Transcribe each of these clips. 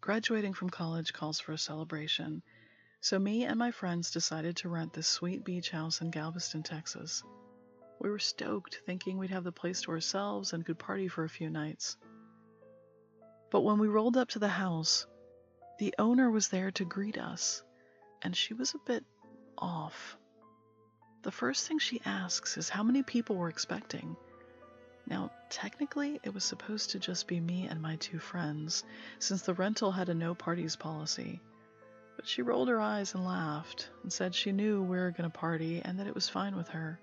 Graduating from college calls for a celebration, so me and my friends decided to rent this sweet beach house in Galveston, Texas. We were stoked, thinking we'd have the place to ourselves and could party for a few nights. But when we rolled up to the house, the owner was there to greet us, and she was a bit off. The first thing she asks is how many people we're expecting. Now, technically, it was supposed to just be me and my two friends, since the rental had a no parties policy. But she rolled her eyes and laughed, and said she knew we were going to party and that it was fine with her.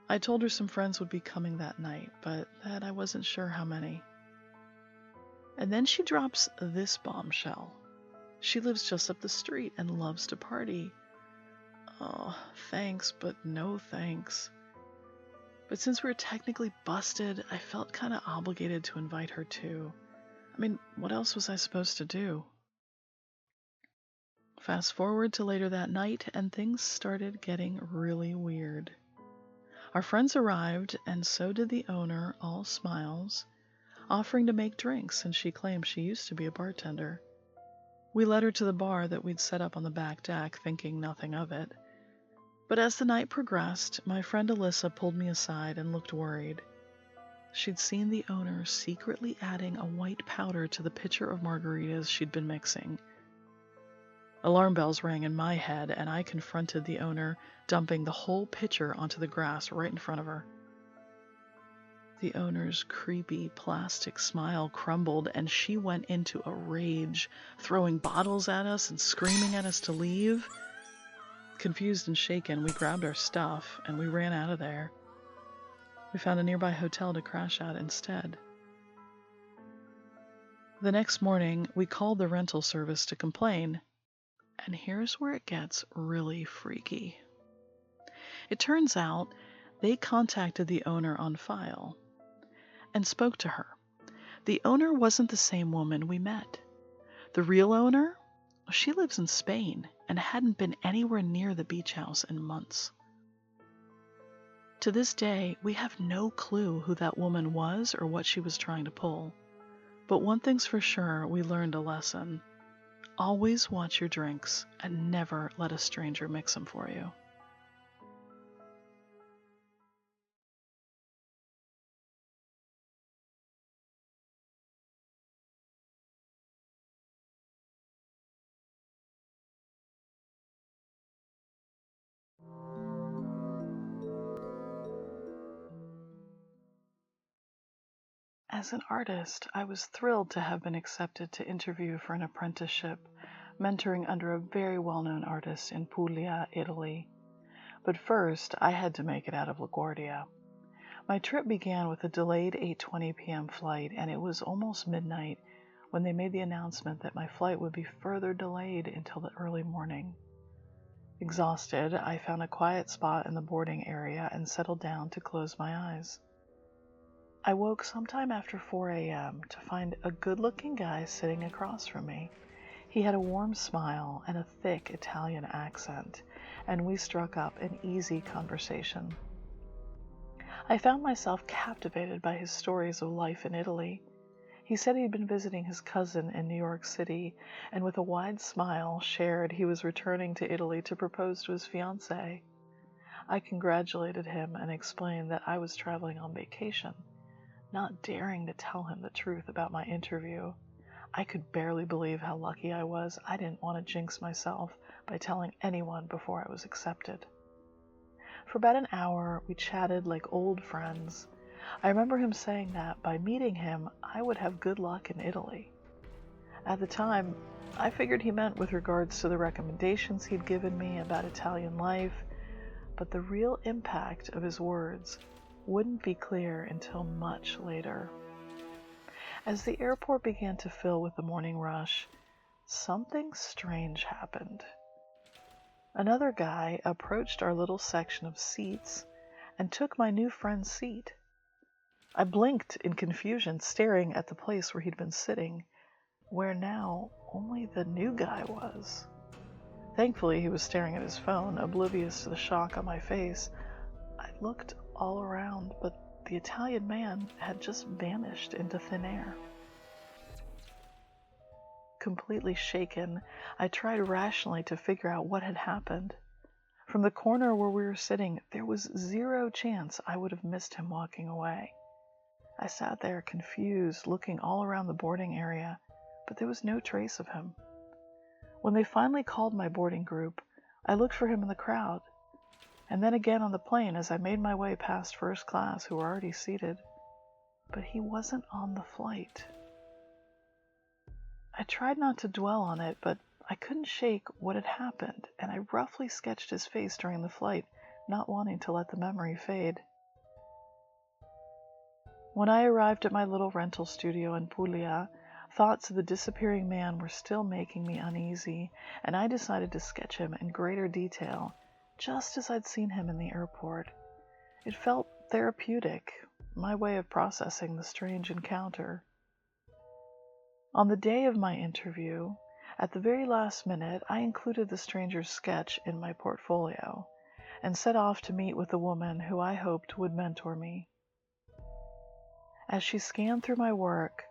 I told her some friends would be coming that night, but that I wasn't sure how many. And then she drops this bombshell. She lives just up the street and loves to party. Oh, thanks, but no thanks. But since we were technically busted, I felt kind of obligated to invite her too. I mean, what else was I supposed to do? Fast forward to later that night, and things started getting really weird. Our friends arrived, and so did the owner, all smiles, offering to make drinks, and she claimed she used to be a bartender. We led her to the bar that we'd set up on the back deck, thinking nothing of it. But as the night progressed, my friend Alyssa pulled me aside and looked worried. She'd seen the owner secretly adding a white powder to the pitcher of margaritas she'd been mixing. Alarm bells rang in my head, and I confronted the owner, dumping the whole pitcher onto the grass right in front of her. The owner's creepy plastic smile crumbled, and she went into a rage, throwing bottles at us and screaming at us to leave. Confused and shaken, we grabbed our stuff and we ran out of there. We found a nearby hotel to crash at instead. The next morning, we called the rental service to complain, and here's where it gets really freaky. It turns out they contacted the owner on file and spoke to her. The owner wasn't the same woman we met. The real owner? She lives in Spain and hadn't been anywhere near the beach house in months. To this day, we have no clue who that woman was or what she was trying to pull. But one thing's for sure, we learned a lesson. Always watch your drinks and never let a stranger mix them for you. As an artist, I was thrilled to have been accepted to interview for an apprenticeship, mentoring under a very well-known artist in Puglia, Italy. But first, I had to make it out of LaGuardia. My trip began with a delayed 8:20 p.m. flight, and it was almost midnight when they made the announcement that my flight would be further delayed until the early morning. Exhausted, I found a quiet spot in the boarding area and settled down to close my eyes. I woke sometime after 4 a.m. to find a good-looking guy sitting across from me. He had a warm smile and a thick Italian accent, and we struck up an easy conversation. I found myself captivated by his stories of life in Italy. He said he'd been visiting his cousin in New York City, and with a wide smile shared he was returning to Italy to propose to his fiancée. I congratulated him and explained that I was traveling on vacation, not daring to tell him the truth about my interview. I could barely believe how lucky I was. I didn't want to jinx myself by telling anyone before I was accepted. For about an hour, we chatted like old friends. I remember him saying that by meeting him, I would have good luck in Italy. At the time, I figured he meant with regards to the recommendations he'd given me about Italian life, but the real impact of his words wouldn't be clear until much later. As the airport began to fill with the morning rush, something strange happened. Another guy approached our little section of seats and took my new friend's seat. I blinked in confusion, staring at the place where he'd been sitting, where now only the new guy was. Thankfully, he was staring at his phone, oblivious to the shock on my face. I looked all around, but the Italian man had just vanished into thin air. completely shaken, I tried rationally to figure out what had happened. From the corner where we were sitting, there was zero chance I would have missed him walking away. I sat there confused, looking all around the boarding area, but there was no trace of him. When they finally called my boarding group, I looked for him in the crowd, and then again on the plane as I made my way past first class who were already seated, but he wasn't on the flight. I tried not to dwell on it, but I couldn't shake what had happened, and I roughly sketched his face during the flight, not wanting to let the memory fade. When I arrived at my little rental studio in Puglia, thoughts of the disappearing man were still making me uneasy, and I decided to sketch him in greater detail, just as I'd seen him in the airport. It felt therapeutic, my way of processing the strange encounter. On the day of my interview, at the very last minute, I included the stranger's sketch in my portfolio and set off to meet with the woman who I hoped would mentor me. As she scanned through my work,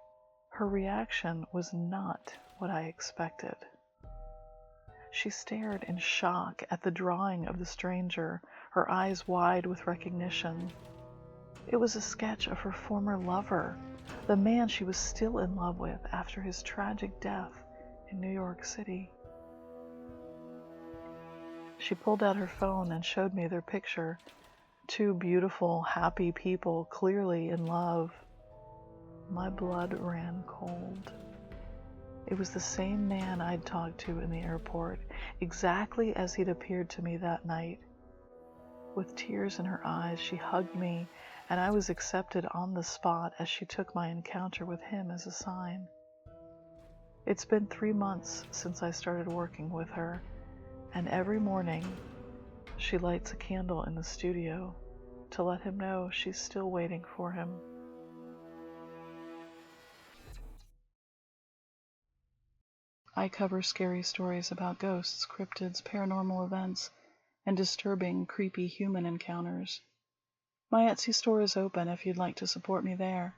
her reaction was not what I expected. She stared in shock at the drawing of the stranger, her eyes wide with recognition. It was a sketch of her former lover, the man she was still in love with after his tragic death in New York City. She pulled out her phone and showed me their picture. Two beautiful, happy people, clearly in love. My blood ran cold. It was the same man I'd talked to in the airport, exactly as he'd appeared to me that night. With tears in her eyes, she hugged me, and I was accepted on the spot as she took my encounter with him as a sign. It's been 3 months since I started working with her, and every morning she lights a candle in the studio to let him know she's still waiting for him. I cover scary stories about ghosts, cryptids, paranormal events, and disturbing, creepy human encounters. My Etsy store is open if you'd like to support me there.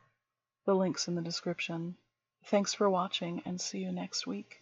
The link's in the description. Thanks for watching, and see you next week.